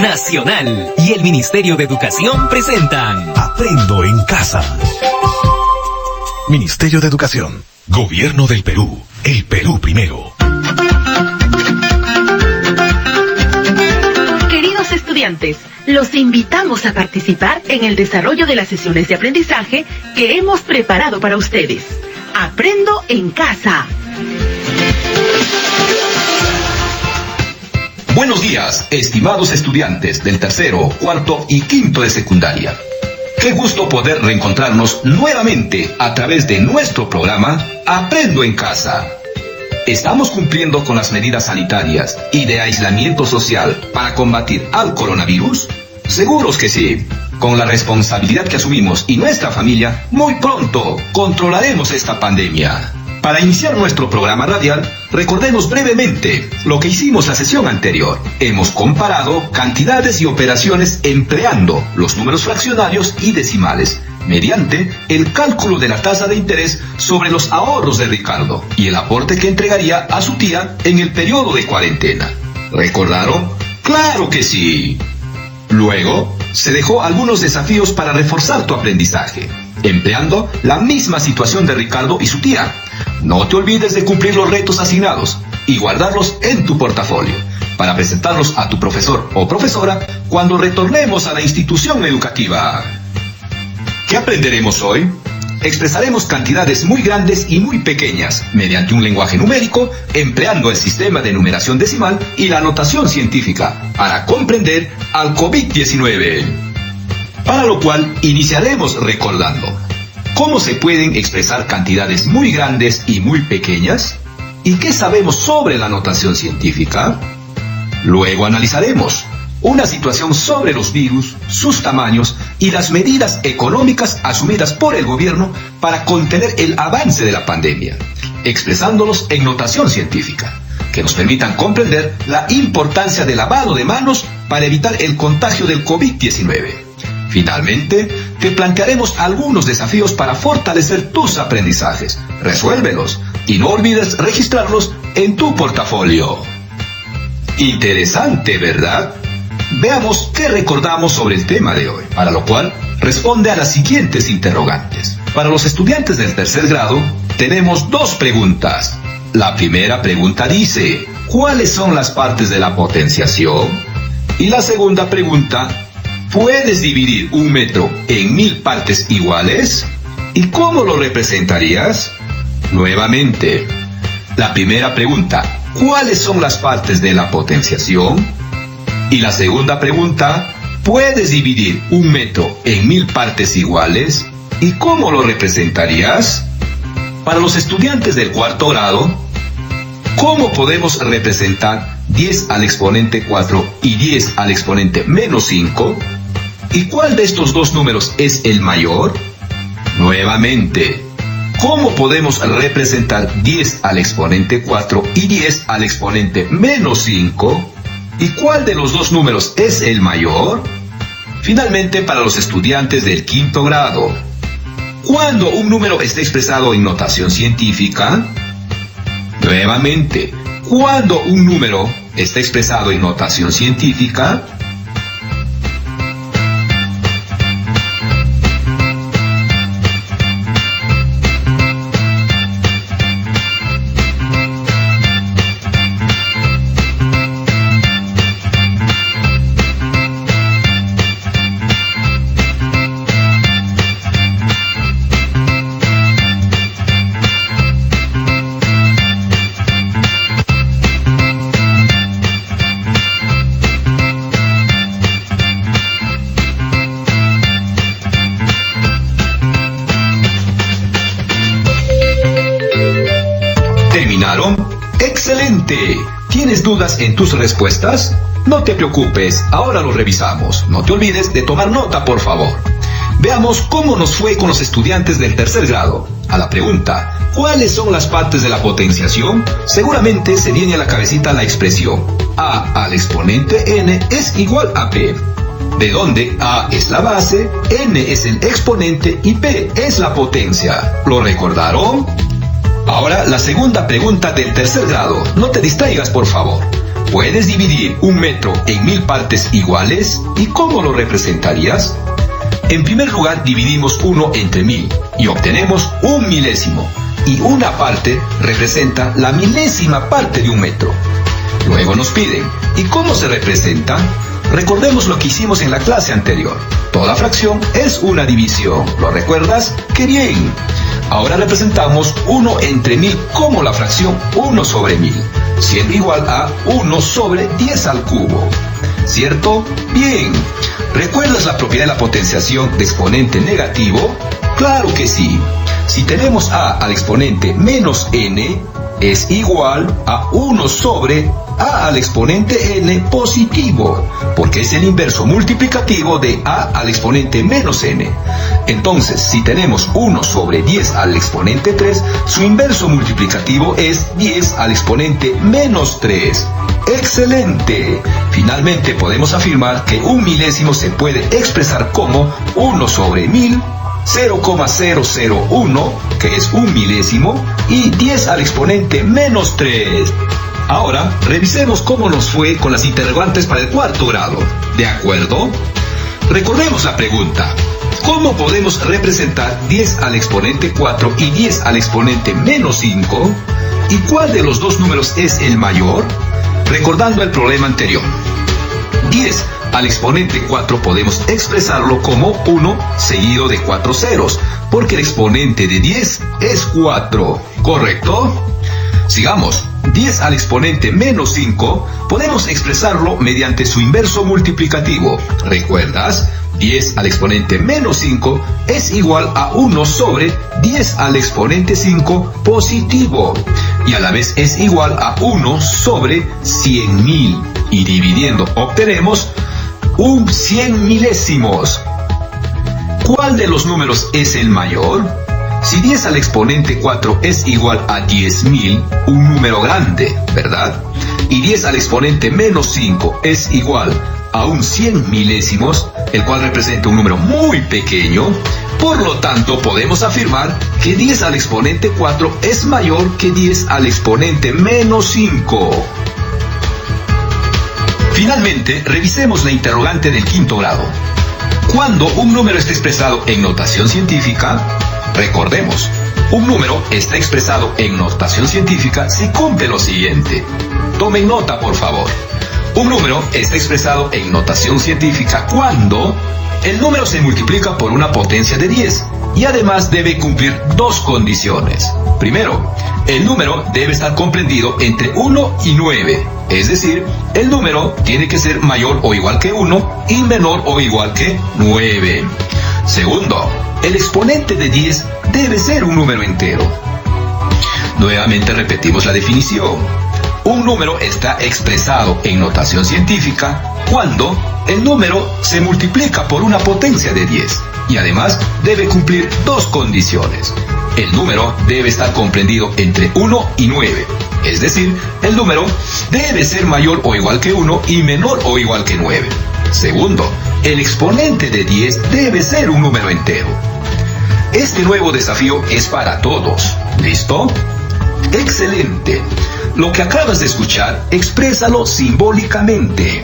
Nacional y el Ministerio de Educación presentan Aprendo en Casa. Ministerio de Educación, Gobierno del Perú, el Perú primero. Queridos estudiantes, los invitamos a participar en el desarrollo de las sesiones de aprendizaje que hemos preparado para ustedes. Aprendo en Casa. Buenos días, estimados estudiantes del tercero, cuarto y quinto de secundaria. Qué gusto poder reencontrarnos nuevamente a través de nuestro programa Aprendo en Casa. ¿Estamos cumpliendo con las medidas sanitarias y de aislamiento social para combatir al coronavirus? Seguros que sí. Con la responsabilidad que asumimos y nuestra familia, muy pronto controlaremos esta pandemia. Para iniciar nuestro programa radial, recordemos brevemente lo que hicimos la sesión anterior. Hemos comparado cantidades y operaciones empleando los números fraccionarios y decimales, mediante el cálculo de la tasa de interés sobre los ahorros de Ricardo y el aporte que entregaría a su tía en el periodo de cuarentena. ¿Recordaron? ¡Claro que sí! Luego, se dejó algunos desafíos para reforzar tu aprendizaje, empleando la misma situación de Ricardo y su tía. No te olvides de cumplir los retos asignados y guardarlos en tu portafolio para presentarlos a tu profesor o profesora cuando retornemos a la institución educativa. ¿Qué aprenderemos hoy? Expresaremos cantidades muy grandes y muy pequeñas mediante un lenguaje numérico, empleando el sistema de numeración decimal y la notación científica para comprender al COVID-19. Para lo cual iniciaremos recordando cómo se pueden expresar cantidades muy grandes y muy pequeñas y qué sabemos sobre la notación científica. Luego analizaremos una situación sobre los virus, sus tamaños y las medidas económicas asumidas por el gobierno para contener el avance de la pandemia, expresándolos en notación científica, que nos permitan comprender la importancia del lavado de manos para evitar el contagio del COVID-19. Finalmente, te plantearemos algunos desafíos para fortalecer tus aprendizajes. Resuélvelos y no olvides registrarlos en tu portafolio. Interesante, ¿verdad? Veamos qué recordamos sobre el tema de hoy, para lo cual responde a las siguientes interrogantes. Para los estudiantes del tercer grado, tenemos dos preguntas. La primera pregunta dice, ¿cuáles son las partes de la potenciación? Y la segunda pregunta, ¿puedes dividir 1 metro en 1000 partes iguales? ¿Y cómo lo representarías? Nuevamente, la primera pregunta, ¿cuáles son las partes de la potenciación? Y la segunda pregunta, ¿puedes dividir 1 metro en 1000 partes iguales? ¿Y cómo lo representarías? Para los estudiantes del cuarto grado, ¿cómo podemos representar 10 al exponente 4 y 10 al exponente menos 5? ¿Y cuál de estos dos números es el mayor? Nuevamente, ¿cómo podemos representar 10 al exponente 4 y 10 al exponente menos 5? ¿Y cuál de los dos números es el mayor? Finalmente, para los estudiantes del quinto grado, ¿cuándo un número está expresado en notación científica? Nuevamente, ¿cuándo un número está expresado en notación científica? ¿Terminaron? ¡Excelente! ¿Tienes dudas en tus respuestas? No te preocupes, ahora lo revisamos. No te olvides de tomar nota, por favor. Veamos cómo nos fue con los estudiantes del tercer grado. A la pregunta, ¿cuáles son las partes de la potenciación? Seguramente se viene a la cabecita la expresión A al exponente n es igual a P, de donde A es la base, n es el exponente y P es la potencia. ¿Lo recordaron? Ahora la segunda pregunta del tercer grado. No te distraigas, por favor. ¿Puedes dividir 1 metro en 1000 partes iguales? ¿Y cómo lo representarías? En primer lugar, dividimos 1 entre 1000 y obtenemos 1 milésimo. Y una parte representa la milésima parte de 1 metro. Luego nos piden, ¿y cómo se representa? Recordemos lo que hicimos en la clase anterior. Toda fracción es una división. ¿Lo recuerdas? ¡Qué bien! Ahora representamos 1 entre 1000 como la fracción 1 sobre 1000, siendo igual a 1 sobre 10 al cubo. ¿Cierto? Bien. ¿Recuerdas la propiedad de la potenciación de exponente negativo? ¡Claro que sí! Si tenemos a al exponente menos n, es igual a 1 sobre a al exponente n positivo, porque es el inverso multiplicativo de a al exponente menos n. Entonces, si tenemos 1 sobre 10 al exponente 3, su inverso multiplicativo es 10 al exponente menos 3. ¡Excelente! Finalmente podemos afirmar que 1 milésimo se puede expresar como 1 sobre 1000, 0,001, que es 1 milésimo, y 10 al exponente menos 3. Ahora, revisemos cómo nos fue con las interrogantes para el 4º grado. ¿De acuerdo? Recordemos la pregunta. ¿Cómo podemos representar 10 al exponente 4 y 10 al exponente menos 5? ¿Y cuál de los dos números es el mayor? Recordando el problema anterior. 10 al exponente 4 podemos expresarlo como 1 seguido de 4 ceros, porque el exponente de 10 es 4, ¿correcto? Sigamos. 10 al exponente menos 5 podemos expresarlo mediante su inverso multiplicativo. ¿Recuerdas? 10 al exponente menos 5 es igual a 1 sobre 10 al exponente 5 positivo, y a la vez es igual a 1 sobre 100.000, y dividiendo obtenemos un 100 milésimos. ¿Cuál de los números es el mayor? Si 10 al exponente 4 es igual a 10.000, un número grande, ¿verdad? Y 10 al exponente menos 5 es igual a un 100 milésimos, el cual representa un número muy pequeño. Por lo tanto, podemos afirmar que 10 al exponente 4 es mayor que 10 al exponente menos 5. Finalmente, revisemos la interrogante del 5º grado. Cuando un número está expresado en notación científica, recordemos, un número está expresado en notación científica si cumple lo siguiente. Tomen nota, por favor. Un número está expresado en notación científica cuando el número se multiplica por una potencia de 10 y además debe cumplir dos condiciones. Primero, el número debe estar comprendido entre 1 y 9, es decir, el número tiene que ser mayor o igual que 1 y menor o igual que 9. Segundo, el exponente de 10 debe ser un número entero. Nuevamente repetimos la definición. Un número está expresado en notación científica cuando el número se multiplica por una potencia de 10 y además debe cumplir dos condiciones. El número debe estar comprendido entre 1 y 9, es decir, el número debe ser mayor o igual que 1 y menor o igual que 9. Segundo, el exponente de 10 debe ser un número entero. Este nuevo desafío es para todos. ¿Listo? ¡Excelente! Lo que acabas de escuchar, exprésalo simbólicamente.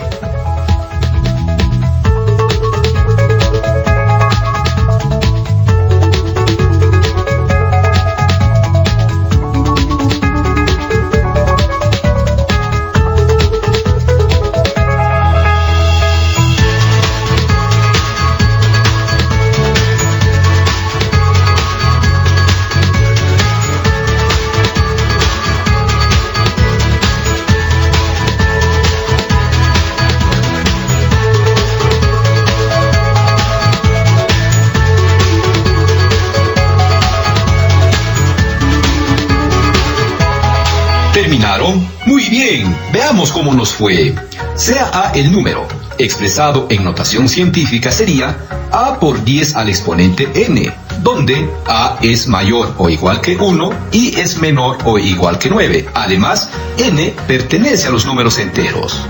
¿Terminaron? Muy bien, veamos cómo nos fue. Sea A el número, expresado en notación científica sería A por 10 al exponente n, donde A es mayor o igual que 1 y es menor o igual que 9. Además, n pertenece a los números enteros.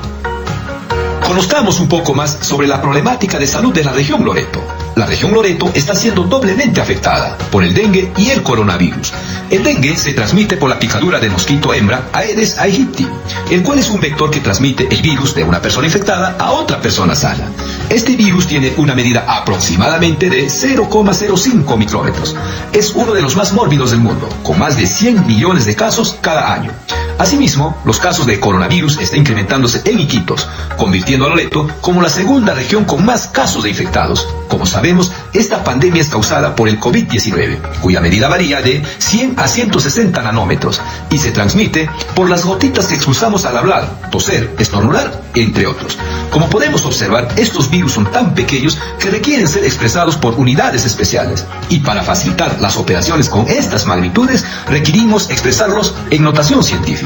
Conozcamos un poco más sobre la problemática de salud de la región Loreto. La región Loreto está siendo doblemente afectada por el dengue y el coronavirus. El dengue se transmite por la picadura del mosquito hembra Aedes aegypti, el cual es un vector que transmite el virus de una persona infectada a otra persona sana. Este virus tiene una medida aproximadamente de 0,05 micrómetros. Es uno de los más mórbidos del mundo, con más de 100 millones de casos cada año. Asimismo, los casos de coronavirus están incrementándose en Iquitos, convirtiendo a Loreto como la segunda región con más casos de infectados. Como sabemos, esta pandemia es causada por el COVID-19, cuya medida varía de 100 a 160 nanómetros y se transmite por las gotitas que expulsamos al hablar, toser, estornudar, entre otros. Como podemos observar, estos virus son tan pequeños que requieren ser expresados por unidades especiales, y para facilitar las operaciones con estas magnitudes requerimos expresarlos en notación científica.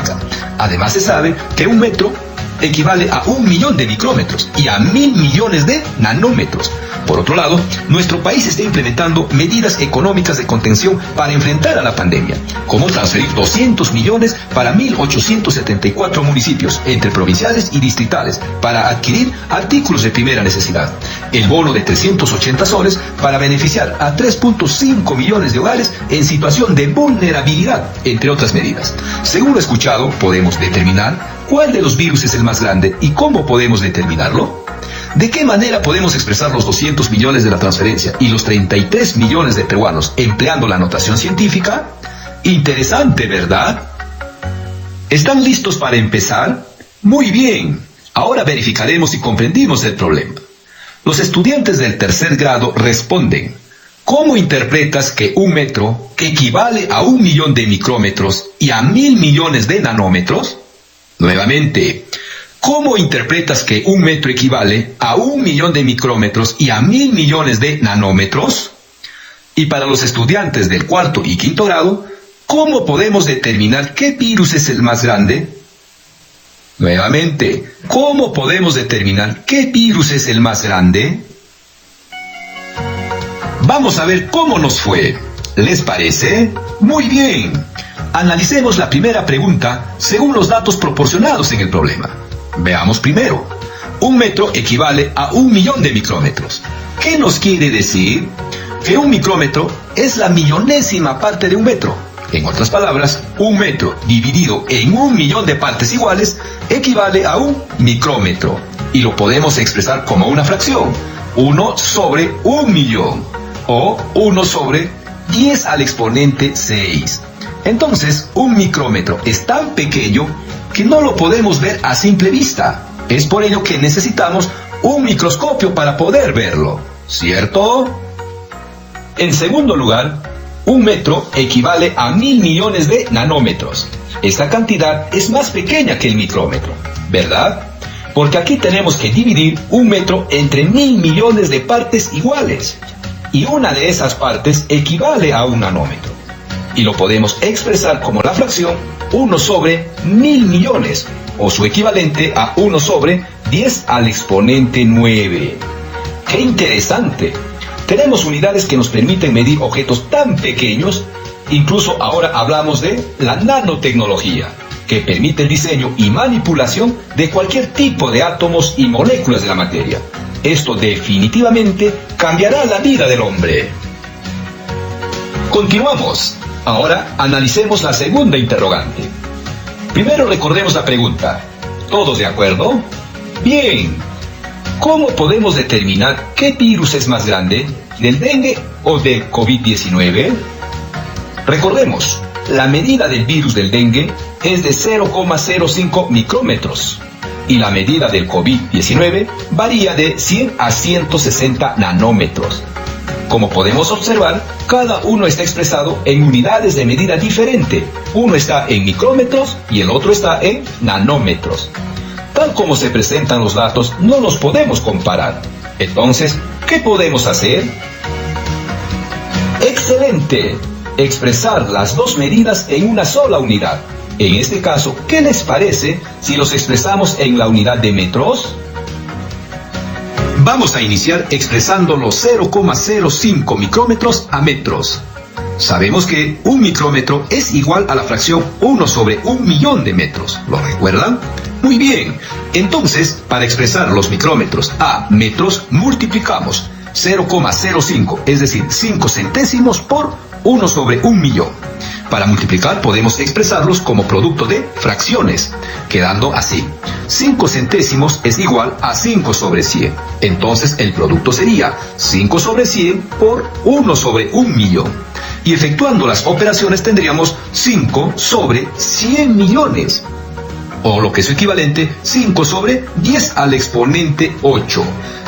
Además, se sabe que 1 metro equivale a 1 millón de micrómetros y a 1.000 millones de nanómetros. Por otro lado, nuestro país está implementando medidas económicas de contención para enfrentar a la pandemia, como transferir 200 millones para 1.874 municipios, entre provinciales y distritales, para adquirir artículos de primera necesidad. El bono de 380 soles para beneficiar a 3.5 millones de hogares en situación de vulnerabilidad, entre otras medidas. Según lo escuchado, podemos determinar ¿cuál de los virus es el más grande y cómo podemos determinarlo? ¿De qué manera podemos expresar los 200 millones de la transferencia y los 33 millones de peruanos empleando la notación científica? Interesante, ¿verdad? ¿Están listos para empezar? Muy bien. Ahora verificaremos si comprendimos el problema. Los estudiantes del tercer grado responden: ¿cómo interpretas que 1 metro equivale a 1 millón de micrómetros y a 1.000 millones de nanómetros? Nuevamente, ¿cómo interpretas que 1 metro equivale a 1 millón de micrómetros y a 1.000 millones de nanómetros? Y para los estudiantes del cuarto y quinto grado, ¿cómo podemos determinar qué virus es el más grande? Nuevamente, ¿cómo podemos determinar qué virus es el más grande? Vamos a ver cómo nos fue. ¿Les parece? Muy bien. Analicemos la primera pregunta según los datos proporcionados en el problema. Veamos primero. 1 metro equivale a 1 millón de micrómetros. ¿Qué nos quiere decir? Que 1 micrómetro es la millonésima parte de 1 metro. En otras palabras, 1 metro dividido en 1 millón de partes iguales equivale a 1 micrómetro. Y lo podemos expresar como una fracción. 1 sobre 1 millón. O 1 sobre 10 al exponente 6. Entonces, 1 micrómetro es tan pequeño que no lo podemos ver a simple vista. Es por ello que necesitamos un microscopio para poder verlo, ¿cierto? En segundo lugar, 1 metro equivale a 1.000 millones de nanómetros. Esta cantidad es más pequeña que el micrómetro, ¿verdad? Porque aquí tenemos que dividir 1 metro entre 1.000 millones de partes iguales. Y una de esas partes equivale a 1 nanómetro. Y lo podemos expresar como la fracción 1 sobre 1.000 millones, o su equivalente a 1 sobre 10 al exponente 9. ¡Qué interesante! Tenemos unidades que nos permiten medir objetos tan pequeños. Incluso ahora hablamos de la nanotecnología, que permite el diseño y manipulación de cualquier tipo de átomos y moléculas de la materia. Esto definitivamente cambiará la vida del hombre. Continuamos. Ahora analicemos la segunda interrogante. Primero recordemos la pregunta. ¿Todos de acuerdo? Bien. ¿Cómo podemos determinar qué virus es más grande, del dengue o de COVID-19? Recordemos, la medida del virus del dengue es de 0,05 micrómetros y la medida del COVID-19 varía de 100 a 160 nanómetros. Como podemos observar, cada uno está expresado en unidades de medida diferente. Uno está en micrómetros y el otro está en nanómetros. Tal como se presentan los datos, no los podemos comparar. Entonces, ¿qué podemos hacer? ¡Excelente! Expresar las dos medidas en una sola unidad. En este caso, ¿qué les parece si los expresamos en la unidad de metros? Vamos a iniciar expresando los 0,05 micrómetros a metros. Sabemos que 1 micrómetro es igual a la fracción 1 sobre 1 millón de metros. ¿Lo recuerdan? Muy bien. Entonces, para expresar los micrómetros a metros, multiplicamos 0,05, es decir, 5 centésimos por 1 sobre 1.000.000. Para multiplicar podemos expresarlos como producto de fracciones, quedando así. 5 centésimos es igual a 5 sobre 100. Entonces el producto sería 5 sobre 100 por 1 sobre 1.000.000. Y efectuando las operaciones tendríamos 5 sobre 100 millones. O lo que es su equivalente, 5 sobre 10 al exponente 8.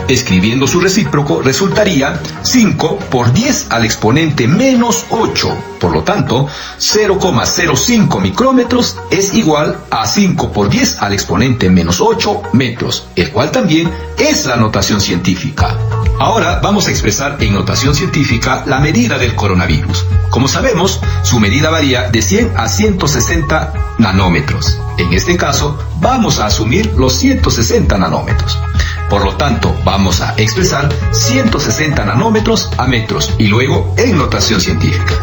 Escribiendo su recíproco resultaría 5 por 10 al exponente menos 8. Por lo tanto, 0,05 micrómetros es igual a 5 por 10 al exponente menos 8 metros, el cual también es la notación científica. Ahora vamos a expresar en notación científica la medida del coronavirus. Como sabemos, su medida varía de 100 a 160 nanómetros. En este caso, vamos a asumir los 160 nanómetros. Por lo tanto, vamos a expresar 160 nanómetros a metros y luego en notación científica.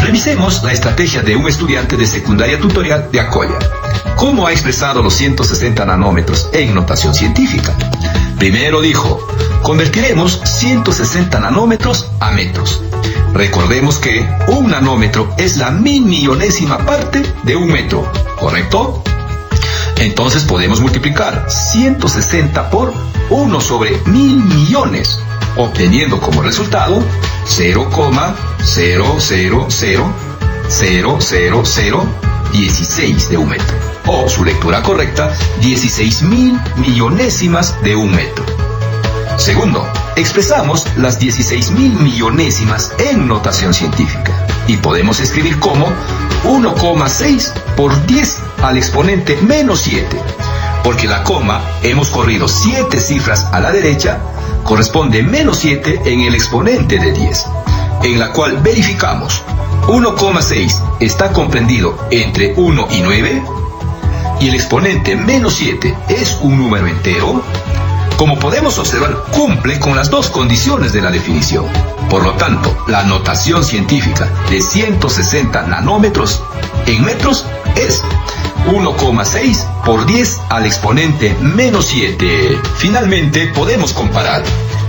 Revisemos la estrategia de un estudiante de secundaria tutorial de Acoya. ¿Cómo ha expresado los 160 nanómetros en notación científica? Primero dijo, convertiremos 160 nanómetros a metros. Recordemos que un nanómetro es la 1.000.000.000ésima parte de un metro, ¿correcto? Entonces podemos multiplicar 160 por 1 sobre 1.000 millones, obteniendo como resultado 0,0000016 de un metro. O su lectura correcta, 16.000 millonésimas de un metro. Segundo, expresamos las 16.000 millonésimas en notación científica y podemos escribir como 1,6 por 10 al exponente menos 7, porque la coma hemos corrido 7 cifras a la derecha, corresponde menos 7 en el exponente de 10, en la cual verificamos 1,6 está comprendido entre 1 y 9, y el exponente menos 7 es un número entero. Como podemos observar, cumple con las dos condiciones de la definición. Por lo tanto, la notación científica de 160 nanómetros en metros es 1,6 por 10 al exponente menos 7. Finalmente, podemos comparar.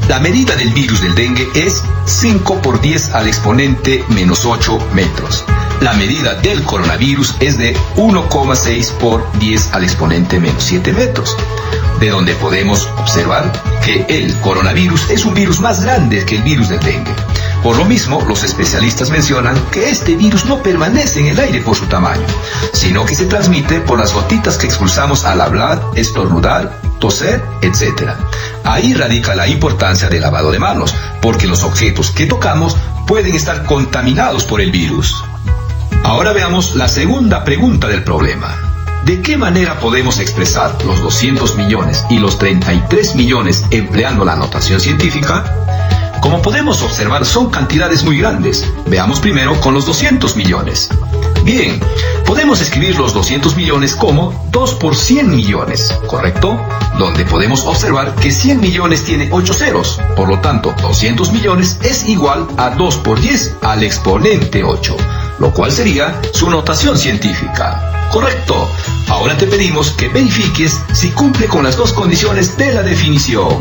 La medida del virus del dengue es 5 por 10 al exponente menos 8 metros. La medida del coronavirus es de 1,6 por 10 al exponente menos 7 metros. De donde podemos observar que el coronavirus es un virus más grande que el virus del dengue. Por lo mismo, los especialistas mencionan que este virus no permanece en el aire por su tamaño, sino que se transmite por las gotitas que expulsamos al hablar, estornudar, toser, etc. Ahí radica la importancia del lavado de manos, porque los objetos que tocamos pueden estar contaminados por el virus. Ahora veamos la segunda pregunta del problema. ¿De qué manera podemos expresar los 200 millones y los 33 millones empleando la notación científica? Como podemos observar, son cantidades muy grandes. Veamos primero con los 200 millones. Bien, podemos escribir los 200 millones como 2 por 100 millones, ¿correcto? Donde podemos observar que 100 millones tiene 8 ceros. Por lo tanto, 200 millones es igual a 2 por 10 al exponente 8, lo cual sería su notación científica. Correcto. Ahora te pedimos que verifiques si cumple con las dos condiciones de la definición.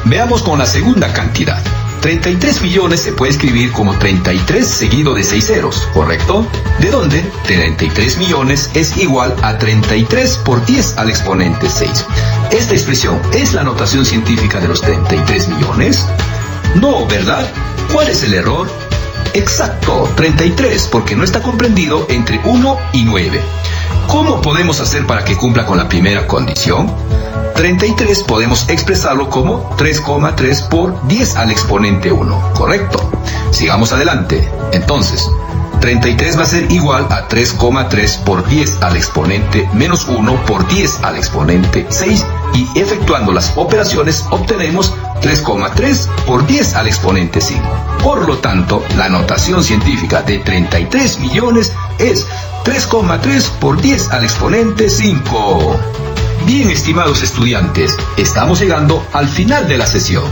Veamos con la segunda cantidad. 33 millones se puede escribir como 33 seguido de 6 ceros, ¿correcto? De donde 33 millones es igual a 33 por 10 al exponente 6. ¿Esta expresión es la notación científica de los 33 millones? No, ¿verdad? ¿Cuál es el error? Exacto, 33, porque no está comprendido entre 1 y 9. ¿Cómo podemos hacer para que cumpla con la primera condición? 33 podemos expresarlo como 3,3 por 10 al exponente 1, ¿correcto? Sigamos adelante. Entonces, 33 va a ser igual a 3,3 por 10 al exponente menos 1 por 10 al exponente 6, y efectuando las operaciones obtenemos 3,3 por 10 al exponente 5. Por lo tanto, la notación científica de 33 millones es 3,3 por 10 al exponente 5. Bien, estimados estudiantes, estamos llegando al final de la sesión.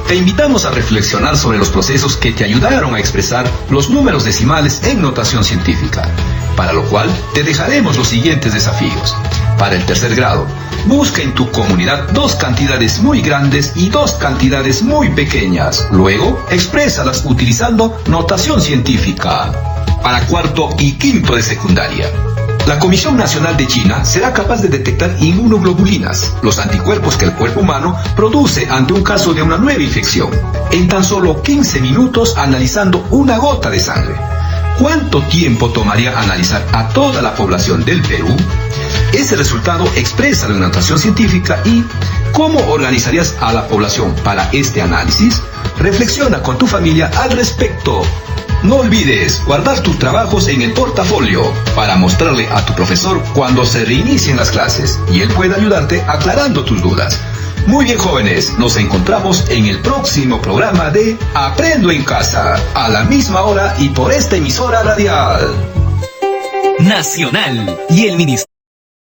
Te invitamos a reflexionar sobre los procesos que te ayudaron a expresar los números decimales en notación científica, para lo cual te dejaremos los siguientes desafíos. Para el tercer grado, Busca en tu comunidad 2 cantidades muy grandes y 2 cantidades muy pequeñas. Luego, exprésalas utilizando notación científica. Para cuarto y quinto de secundaria. La Comisión Nacional de China será capaz de detectar inmunoglobulinas, los anticuerpos que el cuerpo humano produce ante un caso de una nueva infección, en tan solo 15 minutos analizando una gota de sangre. ¿Cuánto tiempo tomaría analizar a toda la población del Perú? Ese resultado expresa la notación científica y ¿cómo organizarías a la población para este análisis? Reflexiona con tu familia al respecto. No olvides guardar tus trabajos en el portafolio para mostrarle a tu profesor cuando se reinicien las clases y él puede ayudarte aclarando tus dudas. Muy bien, jóvenes, nos encontramos en el próximo programa de Aprendo en Casa, a la misma hora y por esta emisora radial Nacional y el Ministerio